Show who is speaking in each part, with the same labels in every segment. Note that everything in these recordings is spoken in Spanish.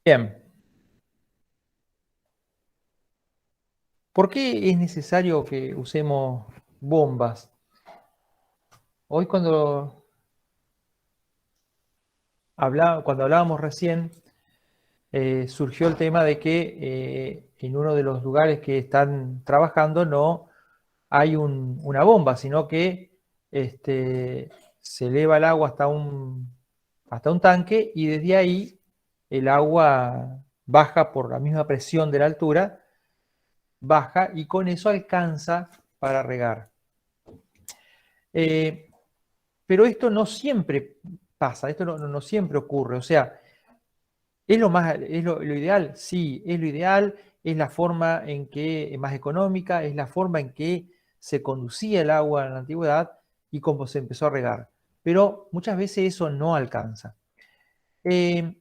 Speaker 1: Bien, ¿por qué es necesario que usemos bombas? Hoy cuando hablábamos recién, surgió el tema de que en uno de los lugares que están trabajando no hay una bomba, sino que se eleva el agua hasta un tanque y desde ahí el agua baja por la misma presión de la altura, baja y con eso alcanza para regar. Eh, pero esto no siempre pasa, esto no siempre ocurre. O sea, ¿es lo ideal? Sí, es lo ideal, es la forma en que es más económica, es la forma en que se conducía el agua en la antigüedad y cómo se empezó a regar. Pero muchas veces eso no alcanza. Eh,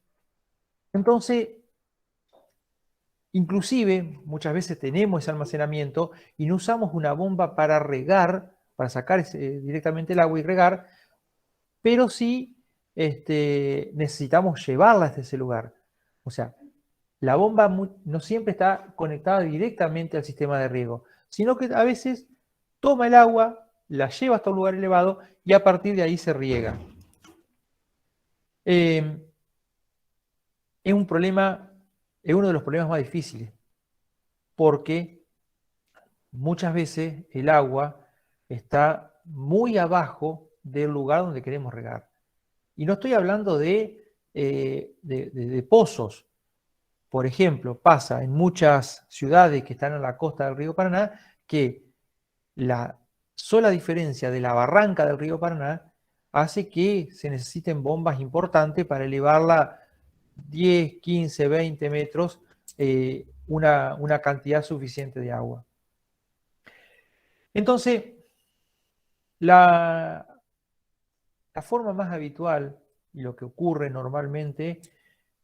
Speaker 1: entonces, inclusive, muchas veces tenemos ese almacenamiento y no usamos una bomba para regar, para sacar directamente el agua y regar, pero sí necesitamos llevarla hasta ese lugar. O sea, la bomba no siempre está conectada directamente al sistema de riego, sino que a veces toma el agua, la lleva hasta un lugar elevado y a partir de ahí se riega. Eh, es un problema, es uno de los problemas más difíciles, porque muchas veces el agua está muy abajo del lugar donde queremos regar. Y no estoy hablando de pozos. Por ejemplo, pasa en muchas ciudades que están en la costa del río Paraná que la sola diferencia de la barranca del río Paraná hace que se necesiten bombas importantes para elevarla 10, 15, 20 metros, una cantidad suficiente de agua. Entonces, la, la forma más habitual y lo que ocurre normalmente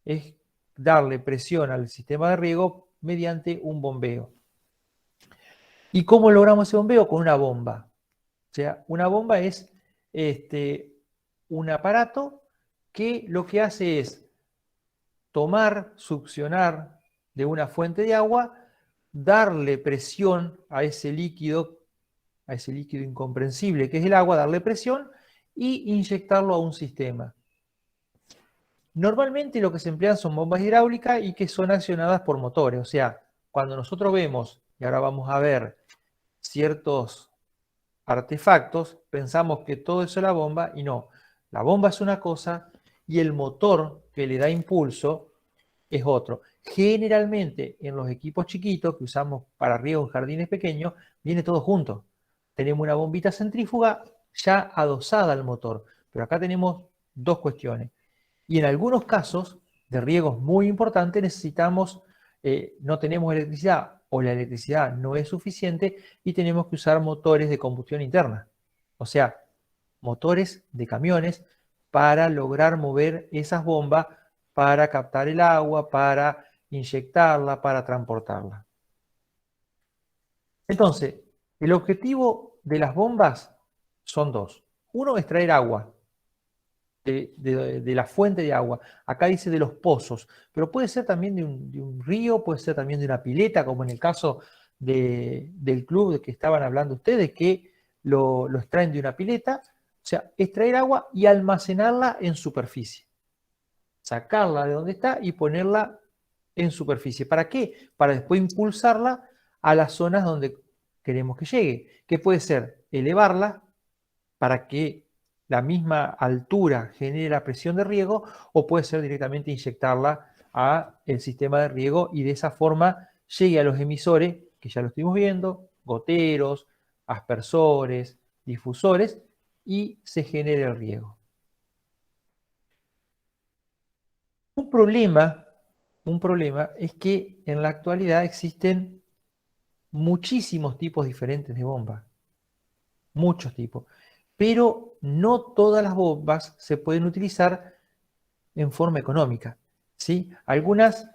Speaker 1: es darle presión al sistema de riego mediante un bombeo. ¿Y cómo logramos ese bombeo? Con una bomba. O sea, una bomba es un aparato que lo que hace es tomar, succionar de una fuente de agua, darle presión a ese líquido incomprensible que es el agua, darle presión y inyectarlo a un sistema. Normalmente lo que se emplean son bombas hidráulicas y que son accionadas por motores. O sea, cuando nosotros vemos, y ahora vamos a ver ciertos artefactos, pensamos que todo eso es la bomba y no. La bomba es una cosa y el motor que le da impulso es otro. Generalmente en los equipos chiquitos que usamos para riego en jardines pequeños, viene todo junto. Tenemos una bombita centrífuga ya adosada al motor, pero acá tenemos dos cuestiones. Y en algunos casos de riegos muy importantes necesitamos, no tenemos electricidad o la electricidad no es suficiente y tenemos que usar motores de combustión interna. O sea, motores de camiones para lograr mover esas bombas para captar el agua, para inyectarla, para transportarla. Entonces, el objetivo de las bombas son dos. Uno, extraer agua de la fuente de agua. Acá dice de los pozos, pero puede ser también de un río, puede ser también de una pileta, como en el caso del club de que estaban hablando ustedes, que lo extraen de una pileta. O sea, extraer agua y almacenarla en superficie. Sacarla de donde está y ponerla en superficie. ¿Para qué? Para después impulsarla a las zonas donde queremos que llegue. ¿Qué puede ser? Elevarla para que la misma altura genere la presión de riego o puede ser directamente inyectarla a el sistema de riego y de esa forma llegue a los emisores, que ya lo estuvimos viendo, goteros, aspersores, difusores, y se genere el riego. Un problema, un problema es que en la actualidad existen muchísimos tipos diferentes de bombas, muchos tipos, pero no todas las bombas se pueden utilizar en forma económica, ¿sí? Algunas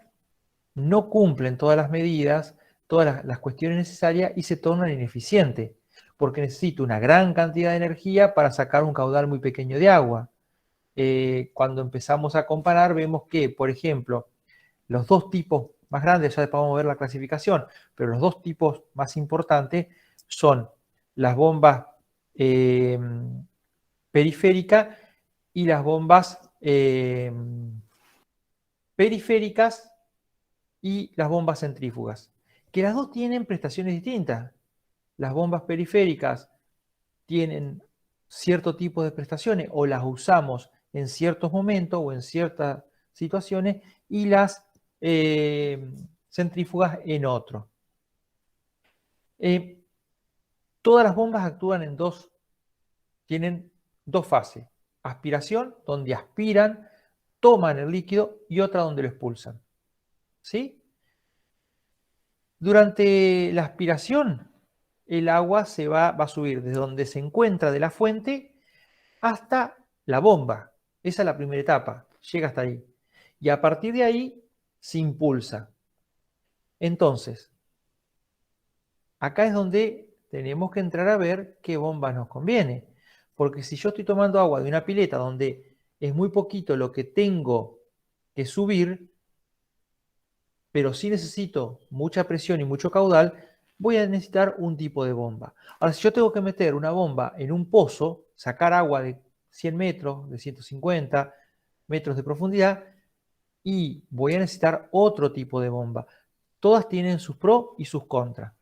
Speaker 1: no cumplen todas las medidas, todas las cuestiones necesarias y se tornan ineficientes, porque necesito una gran cantidad de energía para sacar un caudal muy pequeño de agua. Cuando empezamos a comparar, vemos que, por ejemplo, los dos tipos más grandes, ya después vamos a ver la clasificación, pero los dos tipos más importantes son las bombas periféricas y las bombas periféricas y las bombas centrífugas, que las dos tienen prestaciones distintas. Las bombas periféricas tienen cierto tipo de prestaciones o las usamos en ciertos momentos o en ciertas situaciones y las centrífugas en otro. Todas las bombas actúan tienen dos fases. Aspiración, donde aspiran, toman el líquido, y otra donde lo expulsan. ¿Sí? Durante la aspiración, el agua va a subir desde donde se encuentra de la fuente hasta la bomba. Esa es la primera etapa, llega hasta ahí. Y a partir de ahí se impulsa. Entonces, acá es donde tenemos que entrar a ver qué bomba nos conviene. Porque si yo estoy tomando agua de una pileta donde es muy poquito lo que tengo que subir, pero sí necesito mucha presión y mucho caudal, voy a necesitar un tipo de bomba. Ahora, si yo tengo que meter una bomba en un pozo, sacar agua de 100 metros, de 150 metros de profundidad, y voy a necesitar otro tipo de bomba. Todas tienen sus pros y sus contras.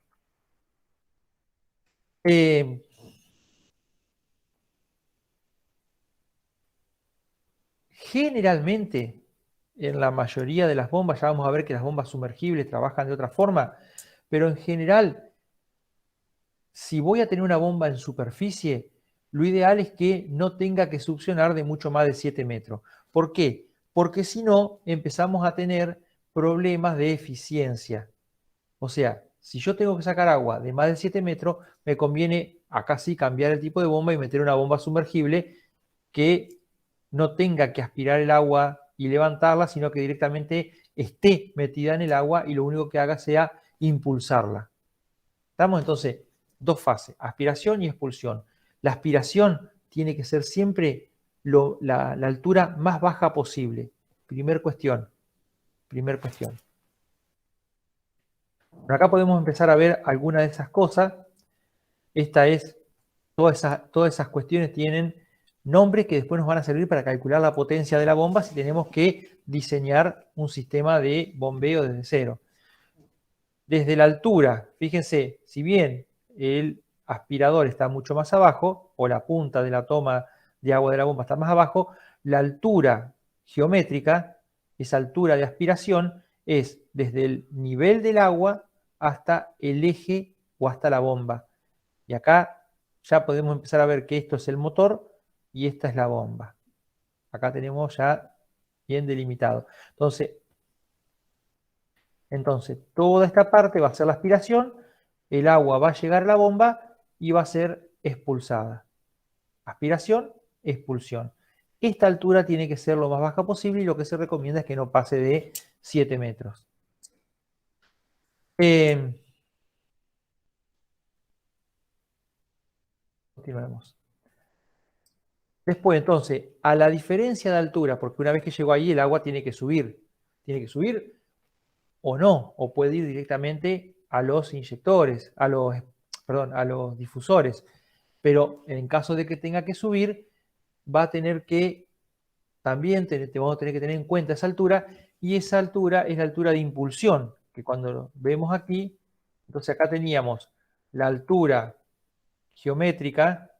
Speaker 1: Generalmente, en la mayoría de las bombas, ya vamos a ver que las bombas sumergibles trabajan de otra forma, pero en general, si voy a tener una bomba en superficie, lo ideal es que no tenga que succionar de mucho más de 7 metros. ¿Por qué? Porque si no, empezamos a tener problemas de eficiencia. O sea, si yo tengo que sacar agua de más de 7 metros, me conviene acá sí cambiar el tipo de bomba y meter una bomba sumergible que no tenga que aspirar el agua y levantarla, sino que directamente esté metida en el agua y lo único que haga sea impulsarla. ¿Estamos? Entonces, dos fases, aspiración y expulsión. La aspiración tiene que ser siempre la altura más baja posible. Primer cuestión. Primer cuestión. Bueno, acá podemos empezar a ver algunas de esas cosas. Todas esas cuestiones tienen nombres que después nos van a servir para calcular la potencia de la bomba si tenemos que diseñar un sistema de bombeo desde cero. Desde la altura, fíjense, si bien el aspirador está mucho más abajo, o la punta de la toma de agua de la bomba está más abajo, la altura geométrica, esa altura de aspiración, es desde el nivel del agua hasta el eje o hasta la bomba. Y acá ya podemos empezar a ver que esto es el motor y esta es la bomba. Acá tenemos ya bien delimitado. Entonces, toda esta parte va a ser la aspiración, el agua va a llegar a la bomba y va a ser expulsada. Aspiración, expulsión. Esta altura tiene que ser lo más baja posible y lo que se recomienda es que no pase de 7 metros. Continuemos. Después, entonces, a la diferencia de altura, porque una vez que llegó ahí el agua tiene que subir o no, o puede ir directamente a los inyectores, a los difusores. Pero en caso de que tenga que subir, va a tener que también vamos a tener que tener en cuenta esa altura, y esa altura es la altura de impulsión, que cuando vemos aquí, entonces acá teníamos la altura geométrica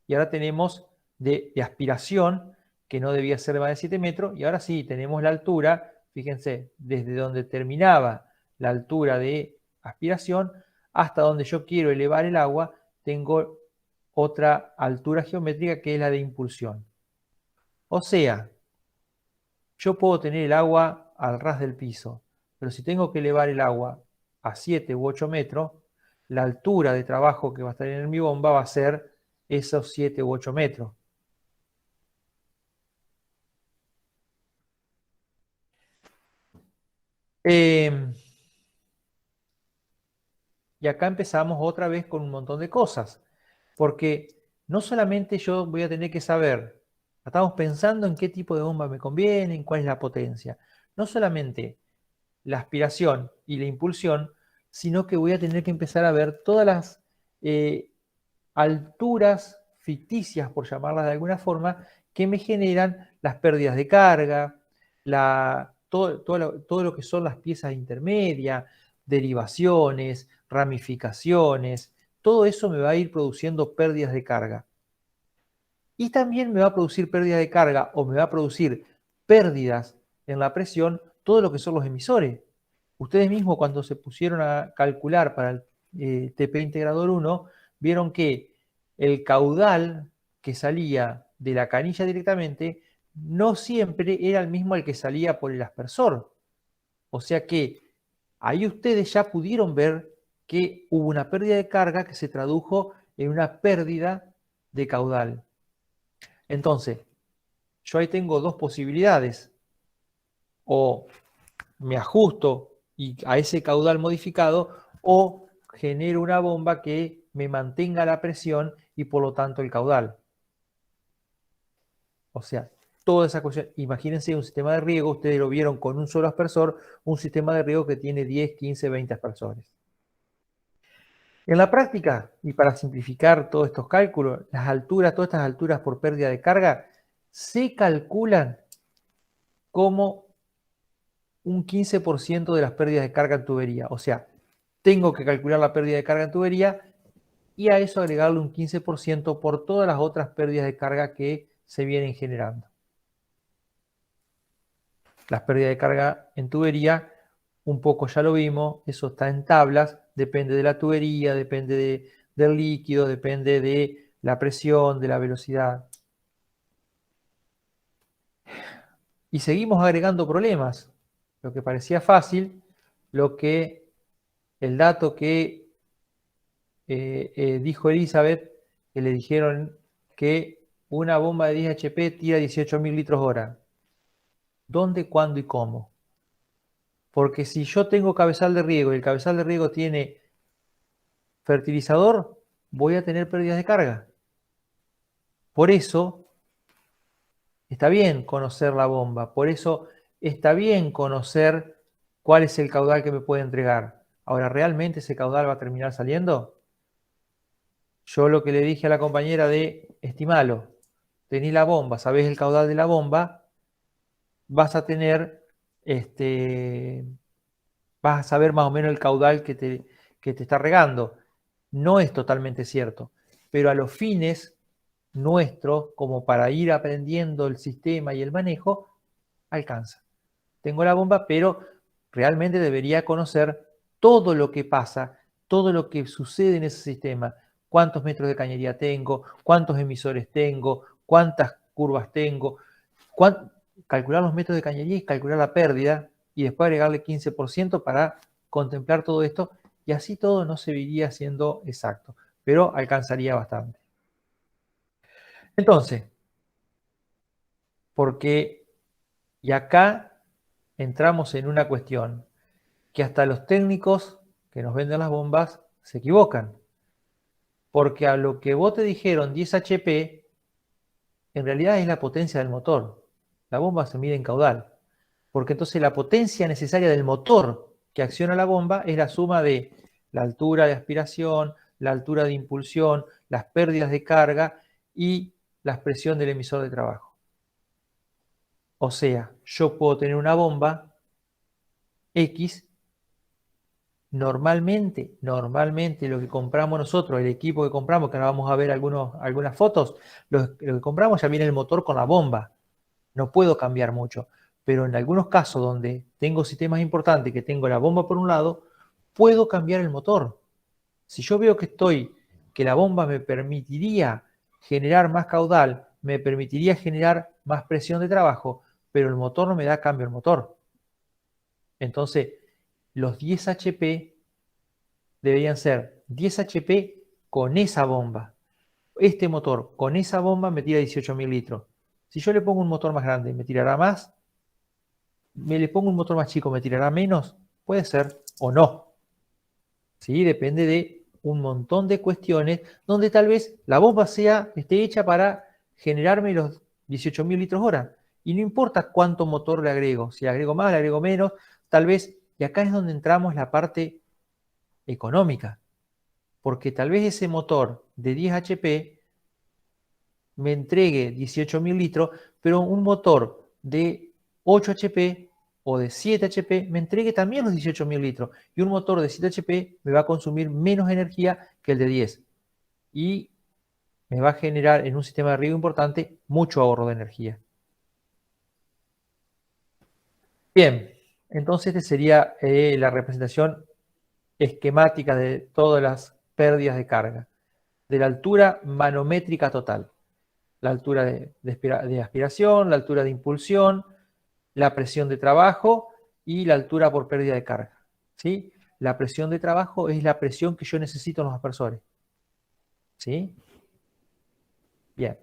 Speaker 1: y ahora tenemos de aspiración, que no debía ser más de 7 metros, y ahora sí tenemos la altura, fíjense, desde donde terminaba la altura de aspiración hasta donde yo quiero elevar el agua, tengo otra altura geométrica que es la de impulsión. O sea, yo puedo tener el agua al ras del piso, pero si tengo que elevar el agua a 7 u 8 metros, la altura de trabajo que va a estar en mi bomba va a ser esos 7 u 8 metros. Y acá empezamos otra vez con un montón de cosas, porque no solamente yo voy a tener que saber, estamos pensando en qué tipo de bomba me conviene, en cuál es la potencia. no solamente la aspiración y la impulsión, sino que voy a tener que empezar a ver todas las alturas ficticias, por llamarlas de alguna forma, que me generan las pérdidas de carga, todo lo que son las piezas intermedias, derivaciones, ramificaciones, todo eso me va a ir produciendo pérdidas de carga. Y también me va a producir pérdida de carga o me va a producir pérdidas en la presión todo lo que son los emisores. Ustedes mismos cuando se pusieron a calcular para el TP Integrador 1, vieron que el caudal que salía de la canilla directamente no siempre era el mismo al que salía por el aspersor. O sea que ahí ustedes ya pudieron ver que hubo una pérdida de carga que se tradujo en una pérdida de caudal. Entonces, yo ahí tengo dos posibilidades. O me ajusto a ese caudal modificado o genero una bomba que me mantenga la presión y por lo tanto el caudal. O sea, toda esa cuestión. Imagínense un sistema de riego, ustedes lo vieron con un solo aspersor, un sistema de riego que tiene 10, 15, 20 aspersores. En la práctica, y para simplificar todos estos cálculos, las alturas, todas estas alturas por pérdida de carga, se calculan como un 15% de las pérdidas de carga en tubería. O sea, tengo que calcular la pérdida de carga en tubería y a eso agregarle un 15% por todas las otras pérdidas de carga que se vienen generando. Las pérdidas de carga en tubería, un poco ya lo vimos, eso está en tablas, depende de la tubería, depende del líquido, depende de la presión, de la velocidad. Y seguimos agregando problemas. Lo que parecía fácil, el dato que dijo Elizabeth, que le dijeron que una bomba de 10 HP tira 18.000 litros hora. ¿Dónde, cuándo y cómo? Porque si yo tengo cabezal de riego y el cabezal de riego tiene fertilizador, voy a tener pérdidas de carga. Por eso está bien conocer la bomba, por eso está bien conocer cuál es el caudal que me puede entregar. Ahora, ¿realmente ese caudal va a terminar saliendo? Yo lo que le dije a la compañera de estimalo, tenés la bomba, sabés el caudal de la bomba, vas a tener, vas a saber más o menos el caudal que te está regando. No es totalmente cierto, pero a los fines nuestros, como para ir aprendiendo el sistema y el manejo, alcanza. Tengo la bomba, pero realmente debería conocer todo lo que pasa, todo lo que sucede en ese sistema, cuántos metros de cañería tengo, cuántos emisores tengo, cuántas curvas tengo, calcular los metros de cañería y calcular la pérdida y después agregarle 15% para contemplar todo esto y así todo no se iría siendo exacto, pero alcanzaría bastante. Entonces, y acá entramos en una cuestión que hasta los técnicos que nos venden las bombas se equivocan. Porque a lo que vos te dijeron 10 HP, en realidad es la potencia del motor. La bomba se mide en caudal. Porque entonces la potencia necesaria del motor que acciona la bomba es la suma de la altura de aspiración, la altura de impulsión, las pérdidas de carga y la presión del emisor de trabajo. O sea, yo puedo tener una bomba X. Normalmente lo que compramos nosotros, el equipo que compramos, que ahora vamos a ver algunas fotos, lo que compramos ya viene el motor con la bomba. No puedo cambiar mucho. Pero en algunos casos donde tengo sistemas importantes, que tengo la bomba por un lado, puedo cambiar el motor. Si yo veo que la bomba me permitiría generar más caudal, me permitiría generar más presión de trabajo, pero el motor no me da cambio el motor. Entonces, los 10 HP deberían ser 10 HP con esa bomba. Este motor con esa bomba me tira 18.000 litros. Si yo le pongo un motor más grande, ¿me tirará más? ¿Me le pongo un motor más chico, me tirará menos? Puede ser o no. ¿Sí? Depende de un montón de cuestiones donde tal vez la bomba esté hecha para generarme los 18.000 litros hora. Y no importa cuánto motor le agrego, si le agrego más, le agrego menos, tal vez, y acá es donde entramos la parte económica, porque tal vez ese motor de 10 HP me entregue 18.000 litros, pero un motor de 8 HP o de 7 HP me entregue también los 18.000 litros. Y un motor de 7 HP me va a consumir menos energía que el de 10. Y me va a generar en un sistema de riego importante mucho ahorro de energía. Bien, entonces esta sería la representación esquemática de todas las pérdidas de carga, de la altura manométrica total, la altura de aspiración, la altura de impulsión, la presión de trabajo y la altura por pérdida de carga. ¿Sí? La presión de trabajo es la presión que yo necesito en los aspersores. ¿Sí? Bien.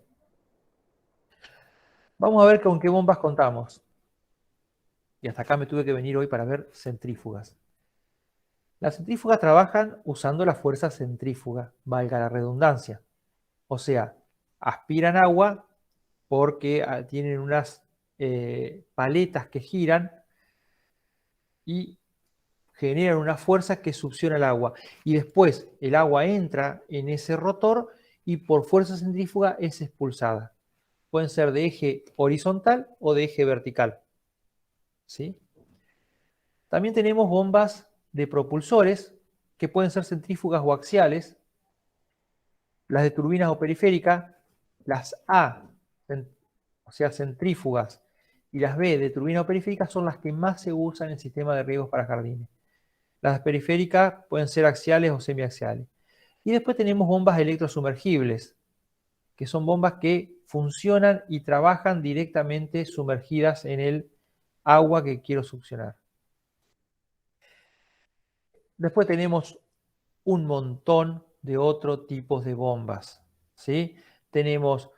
Speaker 1: Vamos a ver con qué bombas contamos. Y hasta acá me tuve que venir hoy para ver centrífugas. Las centrífugas trabajan usando la fuerza centrífuga, valga la redundancia. O sea, aspiran agua porque tienen unas paletas que giran y generan una fuerza que succiona el agua. Y después el agua entra en ese rotor y por fuerza centrífuga es expulsada. Pueden ser de eje horizontal o de eje vertical. ¿Sí? También tenemos bombas de propulsores que pueden ser centrífugas o axiales. Las de turbinas o periféricas, las A, o sea, centrífugas, y las B de turbinas o periféricas son las que más se usan en el sistema de riegos para jardines. Las periféricas pueden ser axiales o semiaxiales. Y después tenemos bombas electrosumergibles, que son bombas que funcionan y trabajan directamente sumergidas en el agua que quiero succionar. Después tenemos un montón de otros tipos de bombas, ¿sí? Tenemos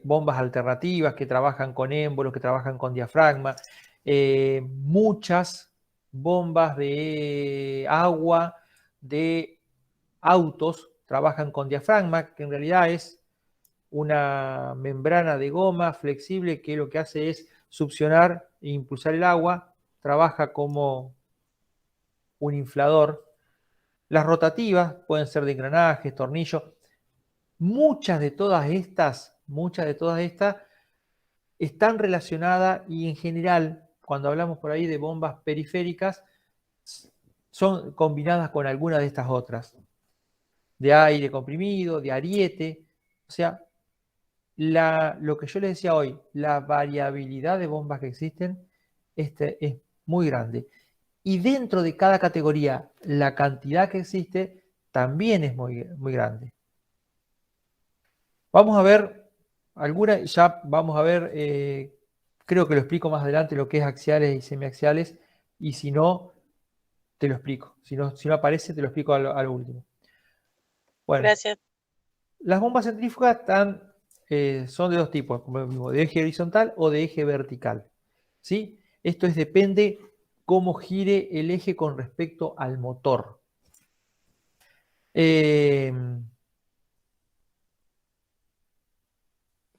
Speaker 1: bombas alternativas que trabajan con émbolos, que trabajan con diafragma, muchas bombas de agua de autos trabajan con diafragma, que en realidad es una membrana de goma flexible que lo que hace es succionar e impulsar el agua, trabaja como un inflador. Las rotativas pueden ser de engranajes, tornillos. Muchas de todas estas están relacionadas y en general, cuando hablamos por ahí de bombas periféricas, son combinadas con alguna de estas otras. De aire comprimido, de ariete. O sea, lo que yo les decía hoy, la variabilidad de bombas que existen es muy grande. Y dentro de cada categoría, la cantidad que existe también es muy, muy grande. Vamos a ver ya vamos a ver, creo que lo explico más adelante lo que es axiales y semiaxiales, y si no, te lo explico. Si no aparece, te lo explico a lo último. Bueno,
Speaker 2: Gracias.
Speaker 1: las bombas centrífugas son de dos tipos, como mismo, de eje horizontal o de eje vertical. ¿Sí? Esto depende cómo gire el eje con respecto al motor.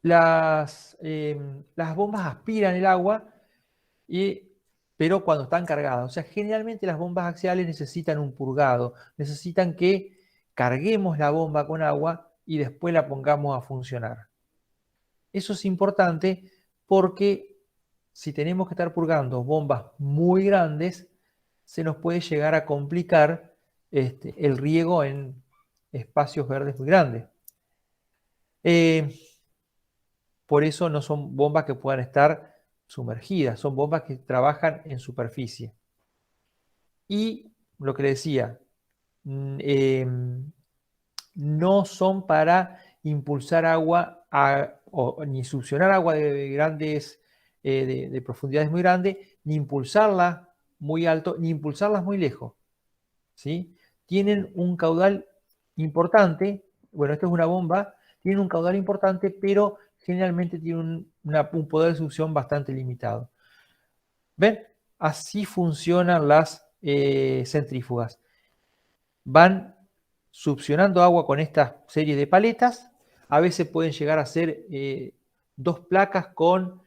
Speaker 1: Las bombas aspiran el agua, pero cuando están cargadas. O sea, generalmente las bombas axiales necesitan un purgado, necesitan que carguemos la bomba con agua y después la pongamos a funcionar. Eso es importante porque si tenemos que estar purgando bombas muy grandes, se nos puede llegar a complicar el riego en espacios verdes muy grandes. Por eso no son bombas que puedan estar sumergidas, son bombas que trabajan en superficie. Y lo que le decía, no son para impulsar agua ni succionar agua de grandes, de profundidades muy grandes, ni impulsarla muy alto, ni impulsarlas muy lejos. ¿Sí? Tienen un caudal importante, bueno, esto es una bomba, tienen un caudal importante, pero generalmente tienen un poder de succión bastante limitado. ¿Ven? Así funcionan las centrífugas. Van succionando agua con esta serie de paletas. A veces pueden llegar a ser dos placas con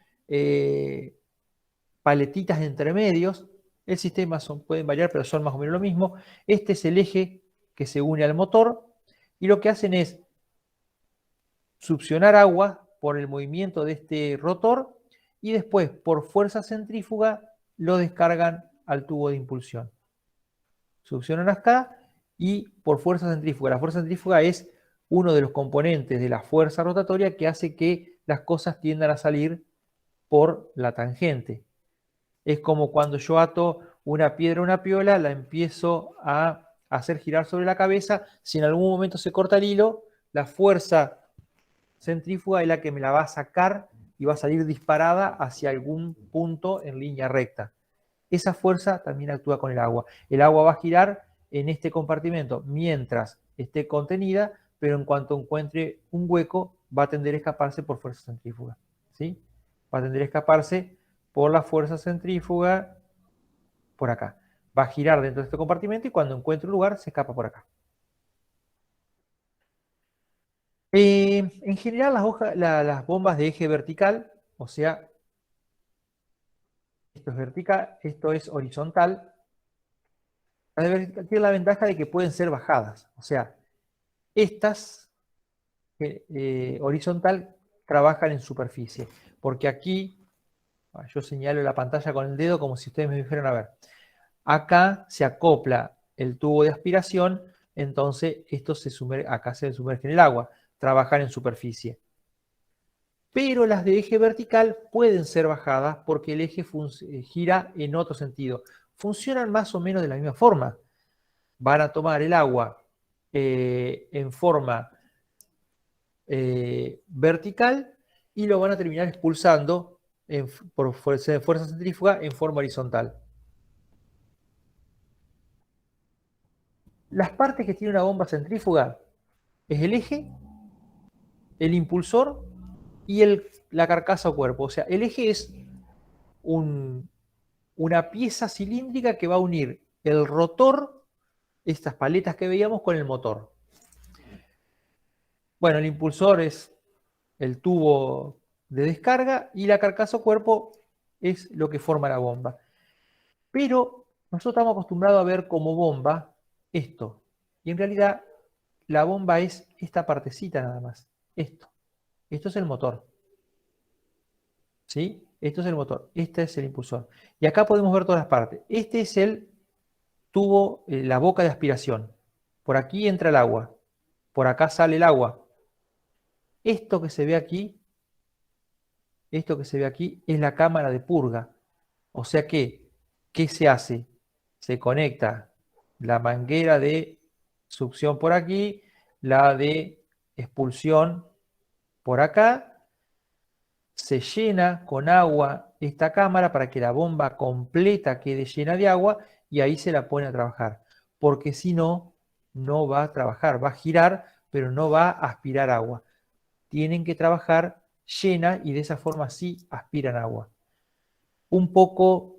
Speaker 1: paletitas entre medios. El sistema pueden variar, pero son más o menos lo mismo. Este es el eje que se une al motor y lo que hacen es succionar agua por el movimiento de este rotor y después por fuerza centrífuga lo descargan al tubo de impulsión. Succionan acá y por fuerza centrífuga. La fuerza centrífuga es uno de los componentes de la fuerza rotatoria que hace que las cosas tiendan a salir por la tangente. Es como cuando yo ato una piedra a una piola, la empiezo a hacer girar sobre la cabeza. Si en algún momento se corta el hilo, la fuerza centrífuga es la que me la va a sacar y va a salir disparada hacia algún punto en línea recta. Esa fuerza también actúa con el agua. El agua va a girar en este compartimento mientras esté contenida, pero en cuanto encuentre un hueco, va a tender a escaparse por fuerza centrífuga. ¿Sí? Va a tender a escaparse por la fuerza centrífuga por acá. Va a girar dentro de este compartimento y cuando encuentre un lugar, se escapa por acá. En general, las bombas de eje vertical, o sea, esto es vertical, esto es horizontal. Las de vertical tienen la ventaja de que pueden ser bajadas. O sea, estas horizontal trabajan en superficie. Porque aquí, yo señalo la pantalla con el dedo como si ustedes me fueran a ver. Acá se acopla el tubo de aspiración, entonces esto acá se sumerge en el agua, trabajan en superficie. Pero las de eje vertical pueden ser bajadas porque el eje gira en otro sentido. Funcionan más o menos de la misma forma. Van a tomar el agua en forma vertical y lo van a terminar expulsando por fuerza centrífuga en forma horizontal. Las partes que tiene una bomba centrífuga es el eje, el impulsor y la carcasa o cuerpo. O sea, el eje es una pieza cilíndrica que va a unir el rotor, estas paletas que veíamos, con el motor. Bueno, el impulsor es el tubo de descarga y la carcasa o cuerpo es lo que forma la bomba. Pero nosotros estamos acostumbrados a ver como bomba esto. Y en realidad la bomba es esta partecita nada más. Esto. Esto es el motor. ¿Sí? Esto es el motor. Este es el impulsor. Y acá podemos ver todas las partes. Este es el tubo, la boca de aspiración. Por aquí entra el agua. Por acá sale el agua. Esto que se ve aquí es la cámara de purga. O sea que, ¿qué se hace? Se conecta la manguera de succión por aquí, la de expulsión por acá, se llena con agua esta cámara para que la bomba completa quede llena de agua y ahí se la pone a trabajar. Porque si no, no va a trabajar, va a girar, pero no va a aspirar agua. Tienen que trabajar llena y de esa forma sí aspiran agua. Un poco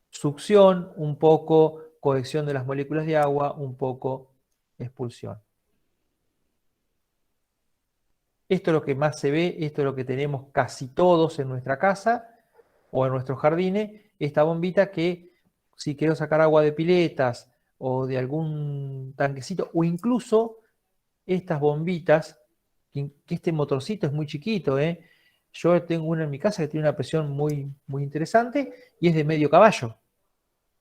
Speaker 1: succión, un poco cohesión de las moléculas de agua, un poco expulsión. Esto es lo que más se ve, esto es lo que tenemos casi todos en nuestra casa o en nuestros jardines, esta bombita que si quiero sacar agua de piletas o de algún tanquecito, o incluso estas bombitas, que este motorcito es muy chiquito, ¿eh? Yo tengo una en mi casa que tiene una presión muy, muy interesante y es de medio caballo.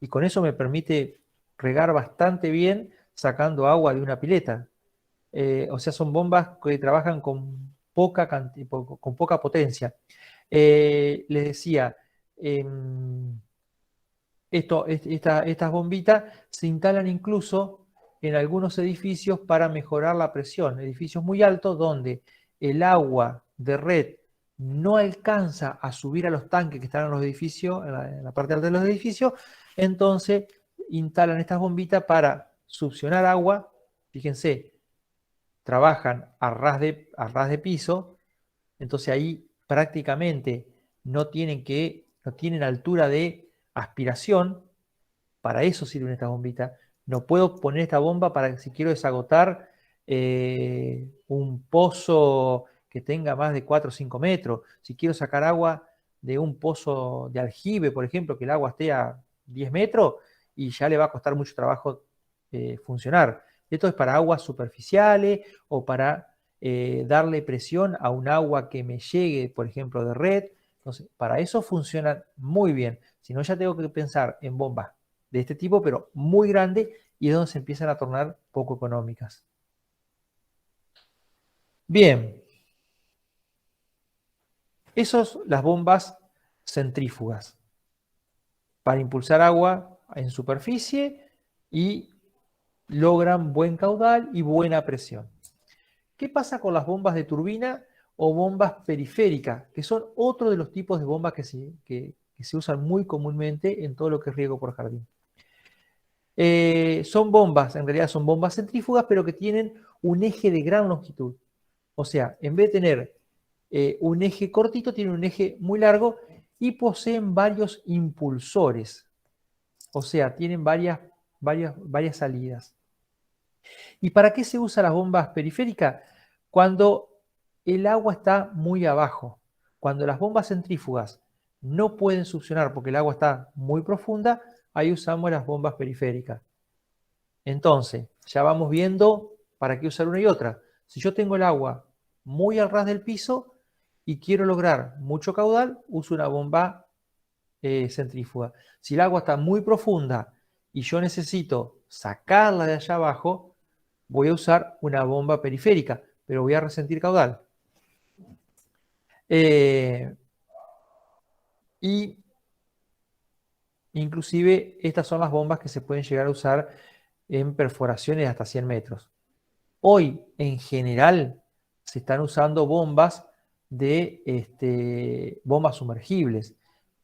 Speaker 1: Y con eso me permite regar bastante bien sacando agua de una pileta. O sea, son bombas que trabajan con con poca potencia. Les decía, estas bombitas se instalan incluso en algunos edificios para mejorar la presión. Edificios muy altos donde el agua de red no alcanza a subir a los tanques que están en los edificios, en la parte alta de los edificios, entonces instalan estas bombitas para succionar agua. Fíjense, trabajan a ras de piso, entonces ahí prácticamente no tienen altura de aspiración. Para eso sirven estas bombitas. No puedo poner esta bomba para si quiero desagotar un pozo que tenga más de 4 o 5 metros. Si quiero sacar agua de un pozo de aljibe, por ejemplo, que el agua esté a 10 metros y ya le va a costar mucho trabajo funcionar. Esto es para aguas superficiales o para darle presión a un agua que me llegue, por ejemplo, de red. Entonces, para eso funcionan muy bien. Si no, ya tengo que pensar en bombas de este tipo, pero muy grandes, y es donde se empiezan a tornar poco económicas. Bien, esas las bombas centrífugas para impulsar agua en superficie y logran buen caudal y buena presión. ¿Qué pasa con las bombas de turbina o bombas periféricas, que son otro de los tipos de bombas que se usan muy comúnmente en todo lo que es riego por jardín? Son bombas, en realidad son bombas centrífugas, pero que tienen un eje de gran longitud. O sea, en vez de tener un eje cortito, tienen un eje muy largo y poseen varios impulsores. O sea, tienen varias salidas. ¿Y para qué se usan las bombas periféricas? Cuando el agua está muy abajo. Cuando las bombas centrífugas no pueden succionar porque el agua está muy profunda, ahí usamos las bombas periféricas. Entonces, ya vamos viendo para qué usar una y otra. Si yo tengo el agua muy al ras del piso y quiero lograr mucho caudal, uso una bomba centrífuga. Si el agua está muy profunda y yo necesito sacarla de allá abajo, voy a usar una bomba periférica, pero voy a resentir caudal. Y inclusive estas son las bombas que se pueden llegar a usar en perforaciones de hasta 100 metros. Hoy, en general, se están usando bombas bombas sumergibles,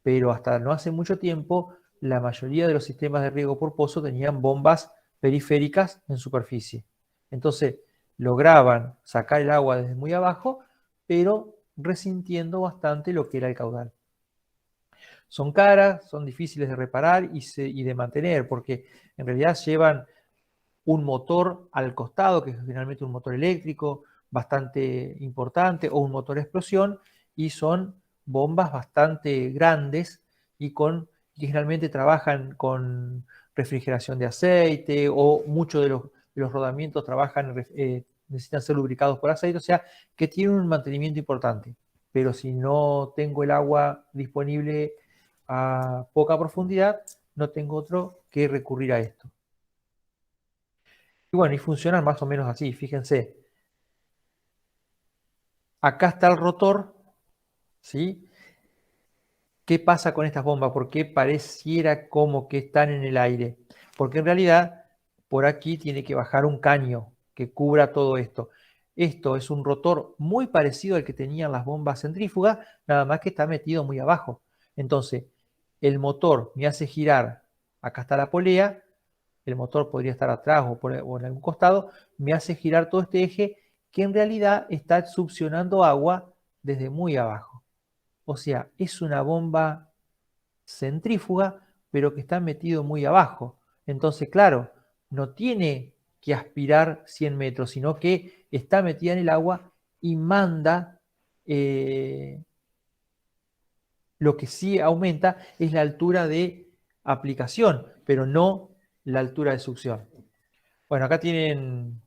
Speaker 1: pero hasta no hace mucho tiempo, la mayoría de los sistemas de riego por pozo tenían bombas periféricas en superficie. Entonces, lograban sacar el agua desde muy abajo, pero resintiendo bastante lo que era el caudal. Son caras, son difíciles de reparar y de mantener, porque en realidad llevan un motor al costado, que es generalmente un motor eléctrico bastante importante, o un motor a explosión, y son bombas bastante grandes y que generalmente trabajan con refrigeración de aceite, o muchos de los rodamientos necesitan ser lubricados por aceite, o sea, que tienen un mantenimiento importante. Pero si no tengo el agua disponible a poca profundidad, no tengo otro que recurrir a esto. Y bueno, y funcionan más o menos así, fíjense. Acá está el rotor, ¿sí? ¿Qué pasa con estas bombas? ¿Por qué pareciera como que están en el aire? Porque en realidad por aquí tiene que bajar un caño que cubra todo esto. Esto es un rotor muy parecido al que tenían las bombas centrífugas, nada más que está metido muy abajo. Entonces, el motor me hace girar, acá está la polea, el motor podría estar atrás o en algún costado, me hace girar todo este eje que en realidad está succionando agua desde muy abajo. O sea, es una bomba centrífuga, pero que está metido muy abajo. Entonces, claro, no tiene que aspirar 100 metros, sino que está metida en el agua y manda, lo que sí aumenta es la altura de aplicación, pero no la altura de succión. Bueno, acá tienen,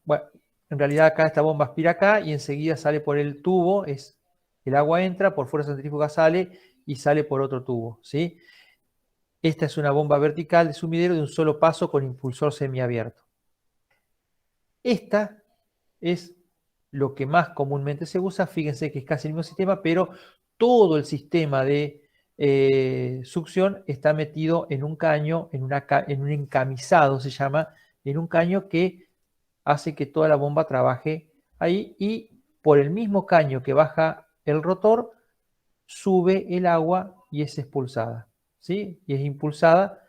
Speaker 1: bueno, en realidad acá esta bomba aspira acá y enseguida sale por el tubo, el agua entra, por fuerza centrífuga sale y sale por otro tubo, ¿sí? Esta es una bomba vertical de sumidero de un solo paso con impulsor semiabierto. Esta es lo que más comúnmente se usa, fíjense que es casi el mismo sistema, pero todo el sistema de succión está metido en un caño, en un encamisado se llama, en un caño que hace que toda la bomba trabaje ahí, y por el mismo caño que baja el rotor, sube el agua y es expulsada, ¿sí? Y es impulsada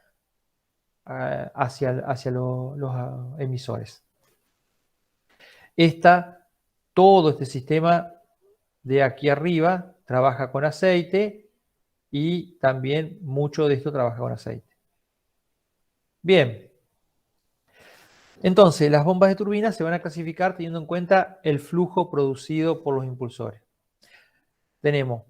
Speaker 1: hacia los emisores. Todo este sistema de aquí arriba trabaja con aceite y también mucho de esto trabaja con aceite. Bien, entonces las bombas de turbina se van a clasificar teniendo en cuenta el flujo producido por los impulsores. tenemos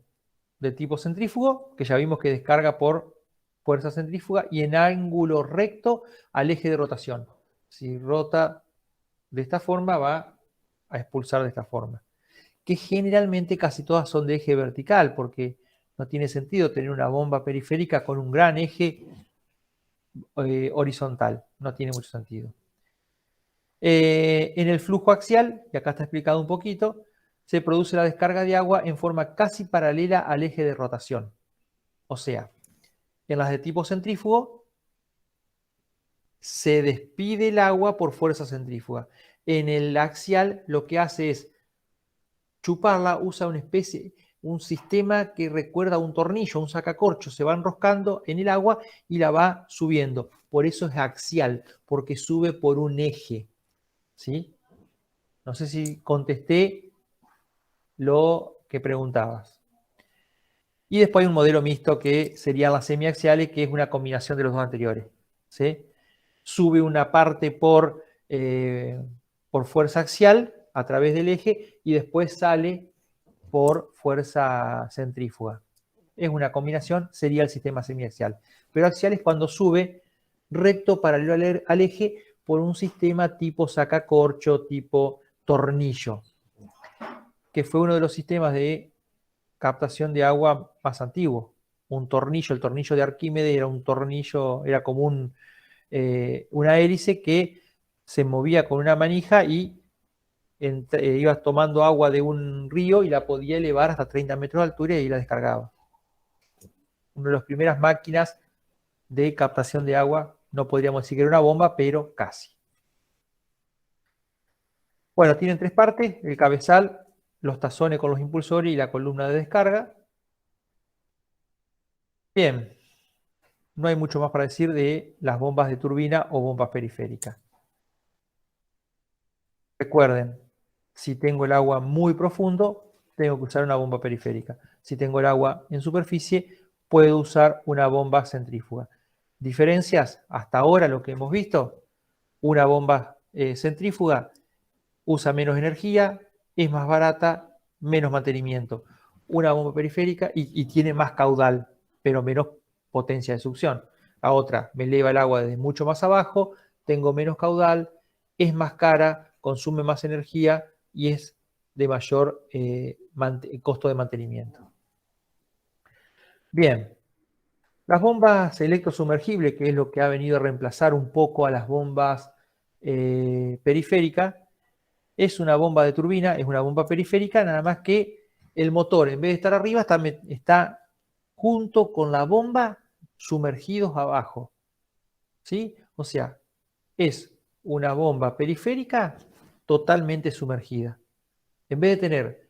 Speaker 1: de tipo centrífugo, que ya vimos que descarga por fuerza centrífuga, y en ángulo recto al eje de rotación. Si rota de esta forma, va a expulsar de esta forma. Que generalmente casi todas son de eje vertical, porque no tiene sentido tener una bomba periférica con un gran eje horizontal. No tiene mucho sentido. En el flujo axial, y acá está explicado un poquito, se produce la descarga de agua en forma casi paralela al eje de rotación. O sea, en las de tipo centrífugo se despide el agua por fuerza centrífuga. En el axial lo que hace es chuparla, usa una especie, un sistema que recuerda a un tornillo, un sacacorcho, se va enroscando en el agua y la va subiendo. Por eso es axial, porque sube por un eje. ¿Sí? No sé si contesté lo que preguntabas. Y después hay un modelo mixto que serían las semiaxiales, que es una combinación de los dos anteriores. ¿Sí? Sube una parte por fuerza axial a través del eje y después sale por fuerza centrífuga. Es una combinación, sería el sistema semiaxial. Pero axial es cuando sube recto paralelo al eje por un sistema tipo sacacorcho, tipo tornillo, que fue uno de los sistemas de captación de agua más antiguo. Un tornillo, el tornillo de Arquímedes era un tornillo, era como una hélice que se movía con una manija y ibas tomando agua de un río y la podía elevar hasta 30 metros de altura y ahí la descargaba. Una de las primeras máquinas de captación de agua, no podríamos decir que era una bomba, pero casi. Bueno, tienen tres partes, el cabezal, los tazones con los impulsores y la columna de descarga. Bien, no hay mucho más para decir de las bombas de turbina o bombas periféricas. Recuerden, si tengo el agua muy profundo, tengo que usar una bomba periférica. Si tengo el agua en superficie, puedo usar una bomba centrífuga. Diferencias, hasta ahora lo que hemos visto, una bomba centrífuga usa menos energía, es más barata, menos mantenimiento. Una bomba periférica y tiene más caudal, pero menos potencia de succión. La otra me eleva el agua desde mucho más abajo, tengo menos caudal, es más cara, consume más energía y es de mayor costo de mantenimiento. Bien, las bombas electrosumergibles, que es lo que ha venido a reemplazar un poco a las bombas periféricas, es una bomba de turbina, es una bomba periférica, nada más que el motor, en vez de estar arriba, está junto con la bomba sumergidos abajo. ¿Sí? O sea, es una bomba periférica totalmente sumergida. En vez de tener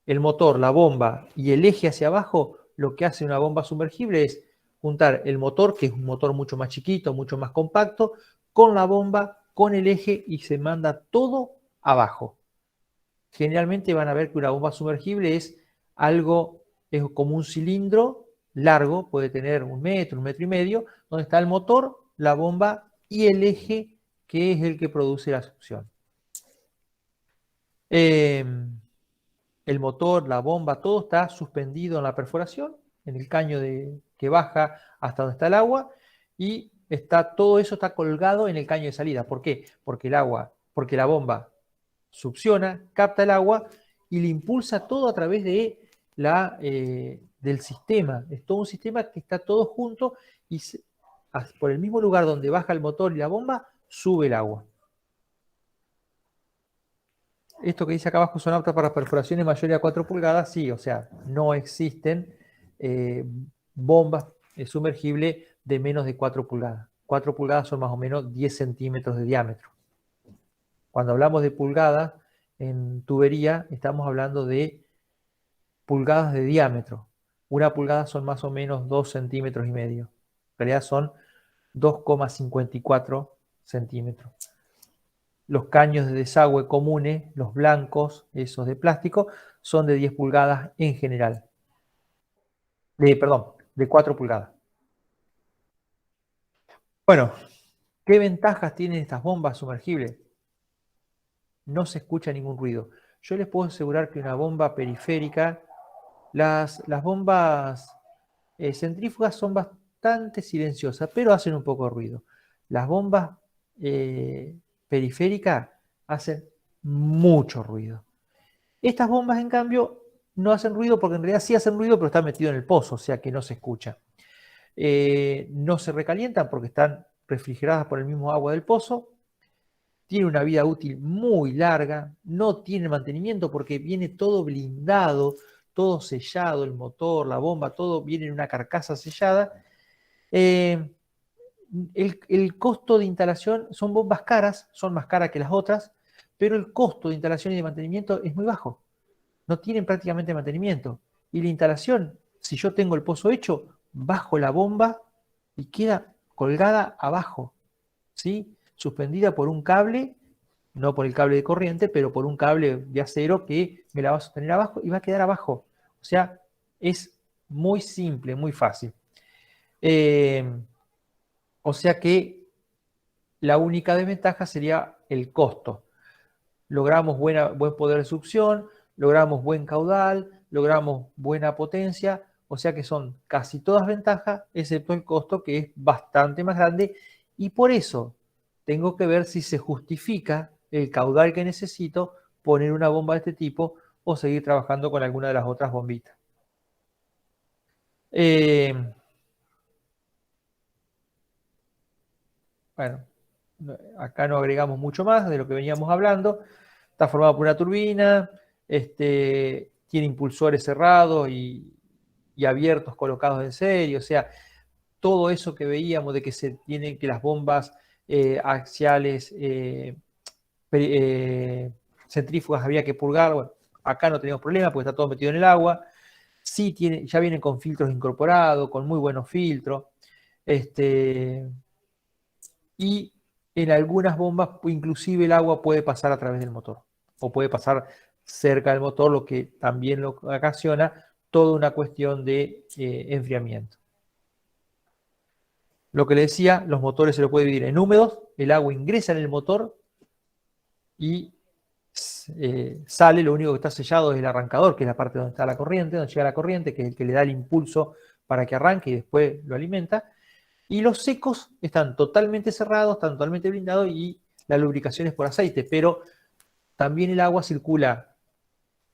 Speaker 1: el motor, la bomba y el eje hacia abajo, lo que hace una bomba sumergible es juntar el motor, que es un motor mucho más chiquito, mucho más compacto, con la bomba, con el eje y se manda todo abajo. Generalmente van a ver que una bomba sumergible es algo, es como un cilindro largo, puede tener 1 metro y medio, donde está el motor, la bomba y el eje, que es el que produce la succión. El motor, la bomba, todo está suspendido en la perforación, en el caño que baja hasta donde está el agua, y todo eso está colgado en el caño de salida. ¿Por qué? Porque la bomba succiona, capta el agua y le impulsa todo a través del sistema. Es todo un sistema que está todo junto y por el mismo lugar donde baja el motor y la bomba, sube el agua. Esto que dice acá abajo son aptas para perforaciones mayores a 4 pulgadas, sí, o sea, no existen bombas sumergibles de menos de 4 pulgadas. 4 pulgadas son más o menos 10 centímetros de diámetro. Cuando hablamos de pulgadas en tubería, estamos hablando de pulgadas de diámetro. Una pulgada son más o menos 2 centímetros y medio. En realidad son 2,54 centímetros. Los caños de desagüe comunes, los blancos, esos de plástico, son de 10 pulgadas en general. Perdón, de 4 pulgadas. Bueno, ¿qué ventajas tienen estas bombas sumergibles? No se escucha ningún ruido. Yo les puedo asegurar que una bomba periférica Las bombas centrífugas son bastante silenciosas, pero hacen un poco de ruido. Las bombas periféricas hacen mucho ruido. Estas bombas, en cambio, no hacen ruido porque en realidad sí hacen ruido, pero están metidos en el pozo, o sea que no se escucha. No se recalientan porque están refrigeradas por el mismo agua del pozo. Tiene una vida útil muy larga, no tiene mantenimiento porque viene todo blindado, todo sellado, el motor, la bomba, todo viene en una carcasa sellada. Eh, el costo de instalación son bombas caras, son más caras que las otras, pero el costo de instalación y de mantenimiento es muy bajo. No tienen prácticamente mantenimiento. Y la instalación, si yo tengo el pozo hecho, bajo la bomba y queda colgada abajo, ¿sí? Suspendida por un cable, no por el cable de corriente, pero por un cable de acero que me la va a sostener abajo y va a quedar abajo. O sea, es muy simple, muy fácil. O sea que la única desventaja sería el costo. Logramos buen poder de succión, logramos buen caudal, logramos buena potencia, o sea que son casi todas ventajas, excepto el costo que es bastante más grande, y por eso tengo que ver si se justifica el caudal que necesito poner una bomba de este tipo o seguir trabajando con alguna de las otras bombitas. Eh, bueno, acá no agregamos mucho más de lo que veníamos hablando. Está formado por una turbina, tiene impulsores cerrados y abiertos colocados en serie, o sea, todo eso que veíamos de que se tienen que las bombas axiales centrífugas había que purgar, bueno, acá no tenemos problema porque está todo metido en el agua. Sí ya vienen con filtros incorporados, con muy buenos filtros. Y en algunas bombas inclusive el agua puede pasar a través del motor o puede pasar cerca del motor, lo que también lo ocasiona toda una cuestión de enfriamiento. Lo que le decía, los motores se lo puede dividir en húmedos, el agua ingresa en el motor y sale, lo único que está sellado es el arrancador, que es la parte donde está la corriente, donde llega la corriente, que es el que le da el impulso para que arranque y después lo alimenta. Y los secos están totalmente cerrados, están totalmente blindados y la lubricación es por aceite, pero también el agua circula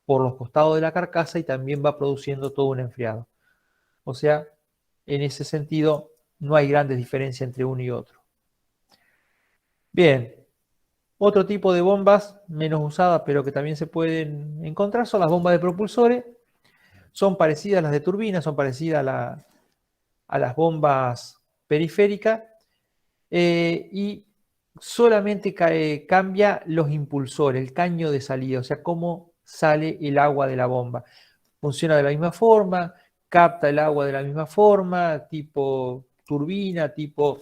Speaker 1: por los costados de la carcasa y también va produciendo todo un enfriado. O sea, en ese sentido, no hay grandes diferencias entre uno y otro. Bien, otro tipo de bombas menos usadas, pero que también se pueden encontrar, son las bombas de propulsores. Son parecidas a las de turbina, son parecidas a las bombas periféricas, y solamente cambia los impulsores, el caño de salida, o sea, cómo sale el agua de la bomba. Funciona de la misma forma, capta el agua de la misma forma, tipo turbina, tipo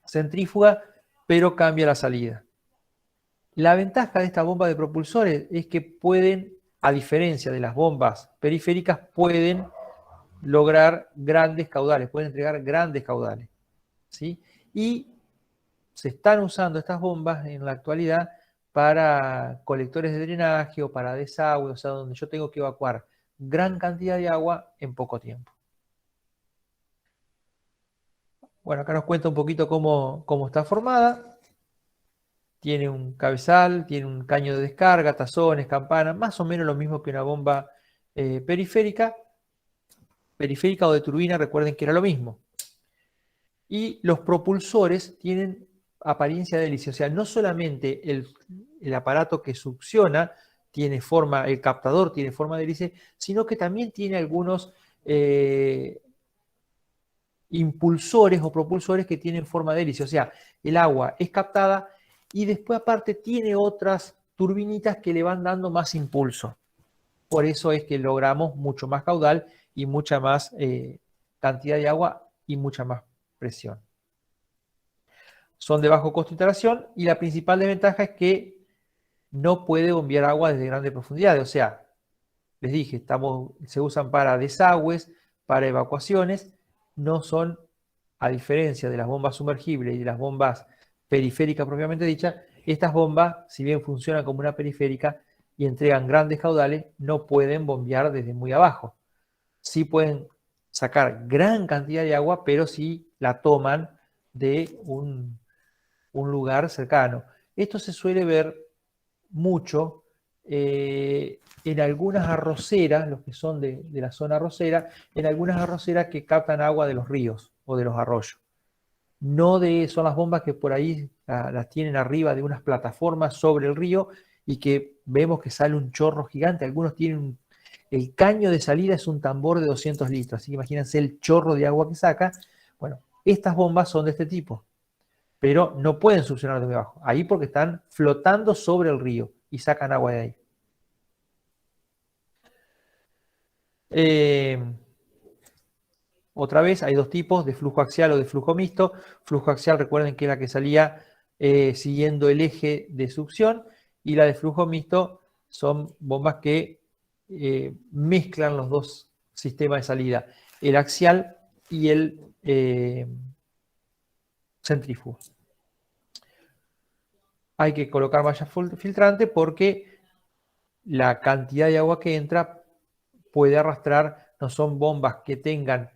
Speaker 1: centrífuga, pero cambia la salida. La ventaja de esta bomba de propulsores es que pueden, a diferencia de las bombas periféricas, pueden lograr grandes caudales, pueden entregar grandes caudales, ¿sí? Y se están usando estas bombas en la actualidad para colectores de drenaje o para desagüe, o sea, donde yo tengo que evacuar gran cantidad de agua en poco tiempo. Bueno, acá nos cuenta un poquito cómo está formada. Tiene un cabezal, tiene un caño de descarga, tazones, campanas, más o menos lo mismo que una bomba periférica o de turbina, recuerden que era lo mismo. Y los propulsores tienen apariencia de hélice, o sea, no solamente el aparato que succiona tiene forma, el captador tiene forma de hélice, sino que también tiene algunos impulsores o propulsores que tienen forma de hélice, o sea, el agua es captada y después aparte tiene otras turbinitas que le van dando más impulso. Por eso es que logramos mucho más caudal y mucha más cantidad de agua y mucha más presión. Son de bajo costo de instalación y la principal desventaja es que no puede bombear agua desde grandes profundidades. O sea, les dije, se usan para desagües, para evacuaciones, no son, a diferencia de las bombas sumergibles y de las bombas periféricas propiamente dichas, estas bombas, si bien funcionan como una periférica, y entregan grandes caudales, no pueden bombear desde muy abajo. Sí pueden sacar gran cantidad de agua, pero sí la toman de un lugar cercano. Esto se suele ver mucho en algunas arroceras, los que son de la zona arrocera, en algunas arroceras que captan agua de los ríos o de los arroyos. No son las bombas que por ahí las tienen arriba de unas plataformas sobre el río y que vemos que sale un chorro gigante. Algunos tienen el caño de salida es un tambor de 200 litros, así que imagínense el chorro de agua que saca. Bueno, estas bombas son de este tipo, pero no pueden succionar desde abajo. Ahí porque están flotando sobre el río y sacan agua de ahí. Otra vez hay dos tipos, de flujo axial o de flujo mixto. Flujo axial, recuerden que es la que salía siguiendo el eje de succión, y la de flujo mixto son bombas que mezclan los dos sistemas de salida, el axial y el centrífugo. Hay que colocar malla filtrante porque la cantidad de agua que entra puede arrastrar, no son bombas que tengan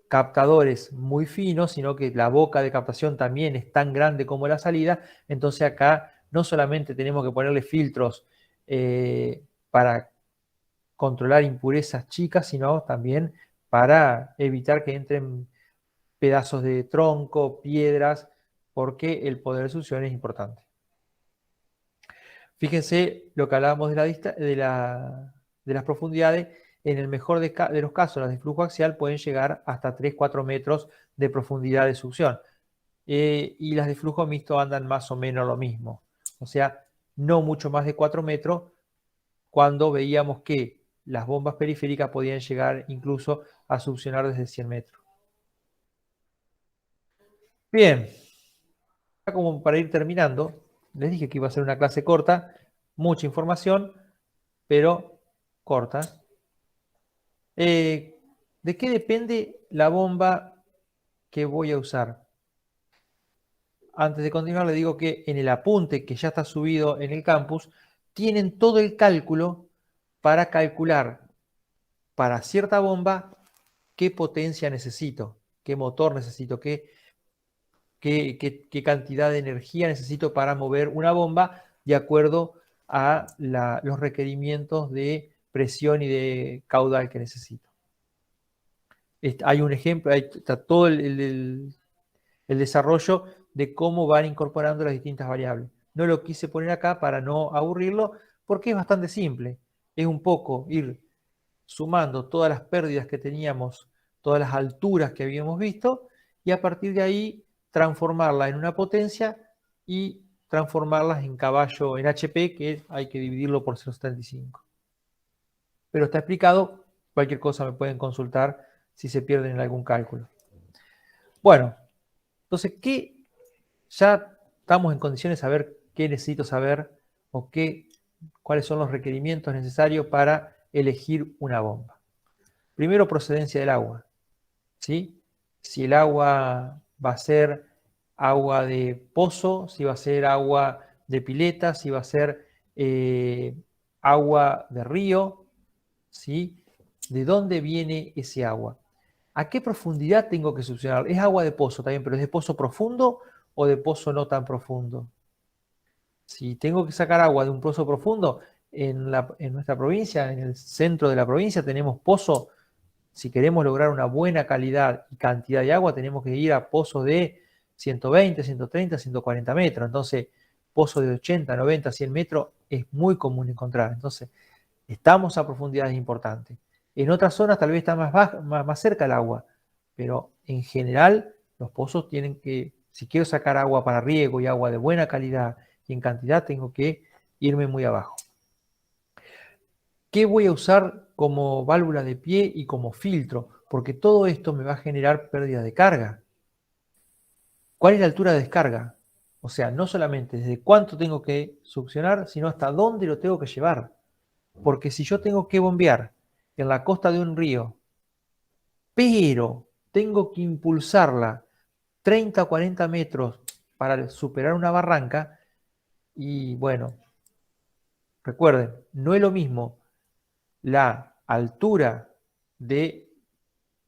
Speaker 1: captadores muy finos, sino que la boca de captación también es tan grande como la salida. Entonces acá no solamente tenemos que ponerle filtros para controlar impurezas chicas, sino también para evitar que entren pedazos de tronco, piedras, porque el poder de succión es importante. Fíjense lo que hablábamos de las profundidades. En el mejor de los casos, las de flujo axial pueden llegar hasta 3-4 metros de profundidad de succión. Y las de flujo mixto andan más o menos lo mismo. O sea, no mucho más de 4 metros, cuando veíamos que las bombas periféricas podían llegar incluso a succionar desde 100 metros. Bien, como para ir terminando, les dije que iba a ser una clase corta, mucha información, pero corta. ¿De qué depende la bomba que voy a usar? Antes de continuar, le digo que en el apunte que ya está subido en el campus, tienen todo el cálculo para calcular para cierta bomba qué potencia necesito, qué motor necesito, qué cantidad de energía necesito para mover una bomba de acuerdo a los requerimientos de presión y de caudal que necesito. Hay un ejemplo, está todo el desarrollo de cómo van incorporando las distintas variables. No lo quise poner acá para no aburrirlo, porque es bastante simple. Es un poco ir sumando todas las pérdidas que teníamos, todas las alturas que habíamos visto, y a partir de ahí transformarla en una potencia y transformarlas en caballo, en HP, que hay que dividirlo por 0,75. Pero está explicado, cualquier cosa me pueden consultar si se pierden en algún cálculo. Bueno, entonces, ya estamos en condiciones de saber qué necesito saber o cuáles son los requerimientos necesarios para elegir una bomba. Primero, procedencia del agua, ¿sí? Si el agua va a ser agua de pozo, si va a ser agua de pileta, si va a ser agua de río, ¿sí? ¿De dónde viene ese agua? ¿A qué profundidad tengo que succionar? Es agua de pozo también, pero ¿es de pozo profundo o de pozo no tan profundo? Si tengo que sacar agua de un pozo profundo, en nuestra provincia, en el centro de la provincia, tenemos pozo. Si queremos lograr una buena calidad y cantidad de agua, tenemos que ir a pozos de 120, 130, 140 metros. Entonces, pozos de 80, 90, 100 metros es muy común encontrar. Entonces, estamos a profundidades importantes. En otras zonas tal vez está más cerca el agua, pero en general los pozos tienen que, si quiero sacar agua para riego y agua de buena calidad y en cantidad, tengo que irme muy abajo. ¿Qué voy a usar como válvula de pie y como filtro? Porque todo esto me va a generar pérdida de carga. ¿Cuál es la altura de descarga? O sea, no solamente desde cuánto tengo que succionar, sino hasta dónde lo tengo que llevar. Porque si yo tengo que bombear en la costa de un río, pero tengo que impulsarla 30 o 40 metros para superar una barranca, Y bueno, recuerden, no es lo mismo la altura de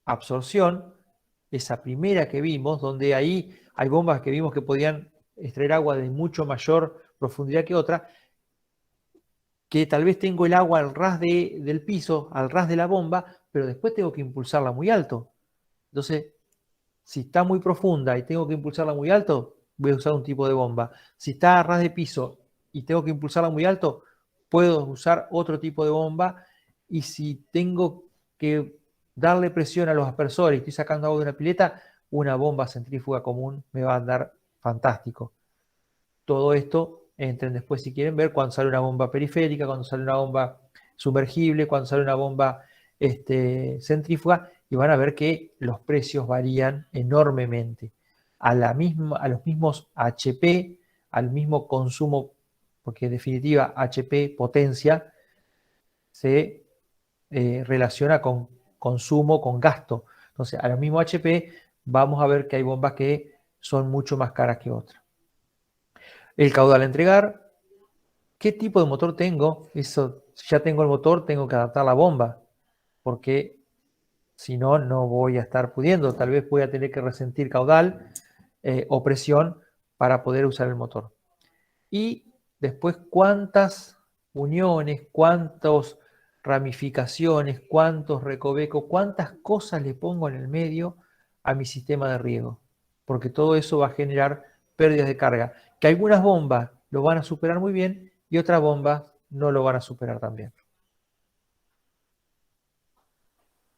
Speaker 1: absorción, esa primera que vimos, donde ahí hay bombas que vimos que podían extraer agua de mucho mayor profundidad que otra, que tal vez tengo el agua al ras del piso, al ras de la bomba, pero después tengo que impulsarla muy alto. Entonces, si está muy profunda y tengo que impulsarla muy alto, voy a usar un tipo de bomba. Si está a ras de piso y tengo que impulsarla muy alto, puedo usar otro tipo de bomba. Y si tengo que darle presión a los aspersores y estoy sacando agua de una pileta, una bomba centrífuga común me va a andar fantástico. Todo esto entren después si quieren ver cuando sale una bomba periférica, cuando sale una bomba sumergible, cuando sale una bomba centrífuga, y van a ver que los precios varían enormemente. A los mismos HP, al mismo consumo, porque en definitiva HP, potencia, se relaciona con consumo, con gasto. Entonces, a los mismos HP vamos a ver que hay bombas que son mucho más caras que otras. El caudal a entregar, ¿qué tipo de motor tengo? Eso, si ya tengo el motor, tengo que adaptar la bomba, porque si no, no voy a estar pudiendo. Tal vez voy a tener que resentir caudal o presión para poder usar el motor. Y después, cuántas uniones, cuántas ramificaciones, cuántos recovecos, cuántas cosas le pongo en el medio a mi sistema de riego. Porque todo eso va a generar pérdidas de carga. Que algunas bombas lo van a superar muy bien y otras bombas no lo van a superar tan bien.